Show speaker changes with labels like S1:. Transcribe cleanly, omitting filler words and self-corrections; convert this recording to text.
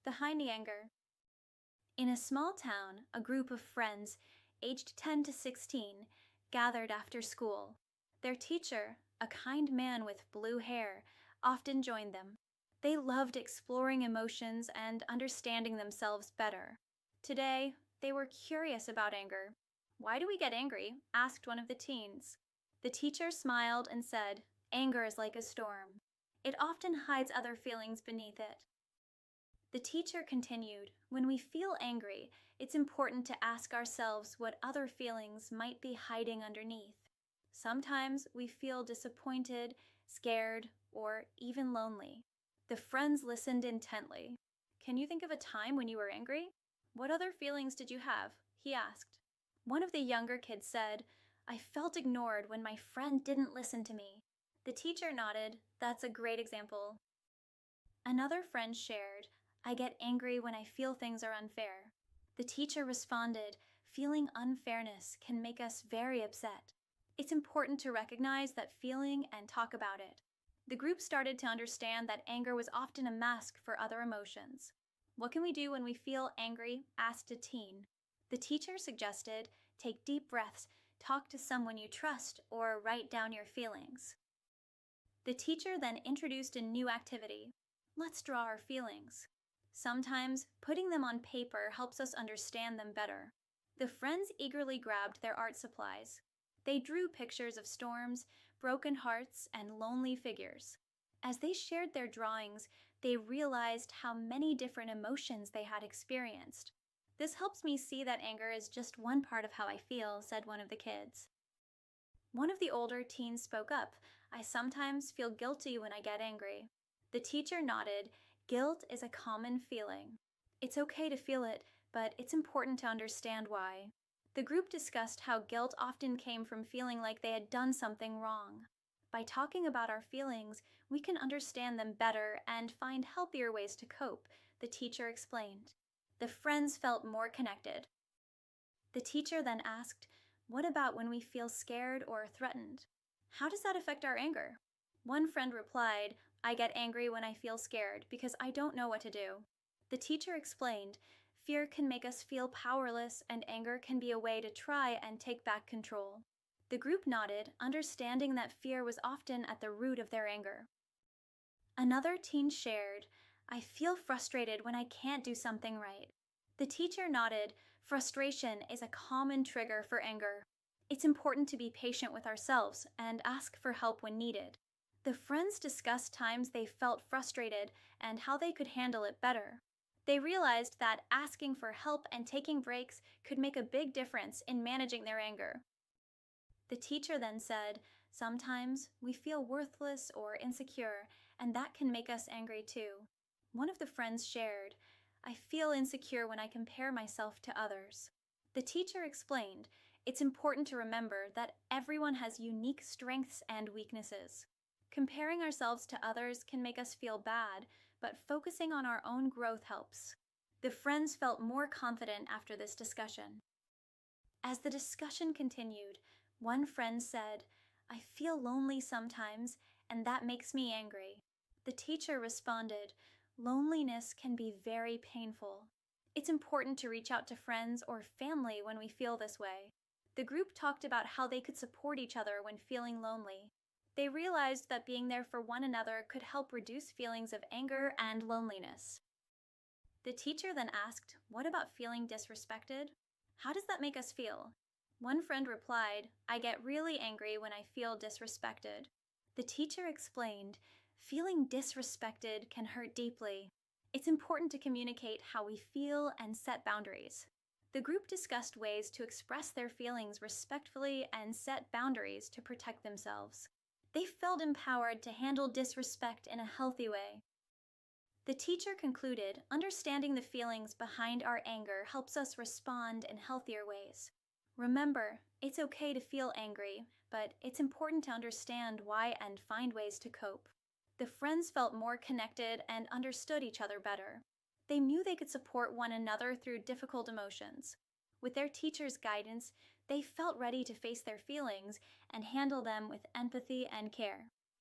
S1: Behind the anger. In a small town, a group of friends, aged 10 to 16, gathered after school. Their teacher, a kind man with blue hair, often joined them. They loved exploring emotions and understanding themselves better. Today, they were curious about anger. "Why do we get angry?" asked one of the teens. The teacher smiled and said, "Anger is like a storm. It often hides other feelings beneath it." The teacher continued, "When we feel angry, it's important to ask ourselves what other feelings might be hiding underneath. Sometimes we feel disappointed, scared, or even lonely." The friends listened intently. "Can you think of a time when you were angry? What other feelings did you have?" he asked. One of the younger kids said, "I felt ignored when my friend didn't listen to me." The teacher nodded. "That's a great example." Another friend shared, "I get angry when I feel things are unfair." The teacher responded, "Feeling unfairness can make us very upset. It's important to recognize that feeling and talk about it." The group started to understand that anger was often a mask for other emotions. "What can we do when we feel angry?" asked a teen. The teacher suggested, "Take deep breaths, talk to someone you trust, or write down your feelings." The teacher then introduced a new activity. "Let's draw our feelings." Sometimes putting them on paper helps us understand them better. The friends eagerly grabbed their art supplies. They drew pictures of storms, broken hearts, and lonely figures. As they shared their drawings, they realized how many different emotions they had experienced. "This helps me see that anger is just one part of how I feel," said one of the kids. One of the older teens spoke up, "I sometimes feel guilty when I get angry." The teacher nodded. "Guilt is a common feeling. It's okay to feel it, but it's important to understand why." The group discussed how guilt often came from feeling like they had done something wrong. By talking about our feelings, we can understand them better and find healthier ways to cope, the teacher explained. The friends felt more connected. The teacher then asked, "What about when we feel scared or threatened? How does that affect our anger?" One friend replied, "I get angry when I feel scared because I don't know what to do." The teacher explained, "Fear can make us feel powerless, and anger can be a way to try and take back control." The group nodded, understanding that fear was often at the root of their anger. Another teen shared, "I feel frustrated when I can't do something right." The teacher nodded. Frustration is a common trigger for anger. It's important to be patient with ourselves and ask for help when needed. The friends discussed times they felt frustrated and how they could handle it better. They realized that asking for help and taking breaks could make a big difference in managing their anger. The teacher then said, "Sometimes we feel worthless or insecure, and that can make us angry too." One of the friends shared, "I feel insecure when I compare myself to others." The teacher explained, "It's important to remember that everyone has unique strengths and weaknesses. Comparing ourselves to others can make us feel bad, but focusing on our own growth helps." The friends felt more confident after this discussion. As the discussion continued, one friend said, "I feel lonely sometimes, and that makes me angry." The teacher responded, "Loneliness can be very painful. It's important to reach out to friends or family when we feel this way." The group talked about how they could support each other when feeling lonely. They realized that being there for one another could help reduce feelings of anger and loneliness. The teacher then asked, "What about feeling disrespected? How does that make us feel?" One friend replied, "I get really angry when I feel disrespected." The teacher explained, "Feeling disrespected can hurt deeply. It's important to communicate how we feel and set boundaries." The group discussed ways to express their feelings respectfully and set boundaries to protect themselves. They felt empowered to handle disrespect in a healthy way. The teacher concluded, "Understanding the feelings behind our anger helps us respond in healthier ways." Remember, it's okay to feel angry, but it's important to understand why and find ways to cope. The friends felt more connected and understood each other better. They knew they could support one another through difficult emotions. With their teacher's guidance, they felt ready to face their feelings and handle them with empathy and care.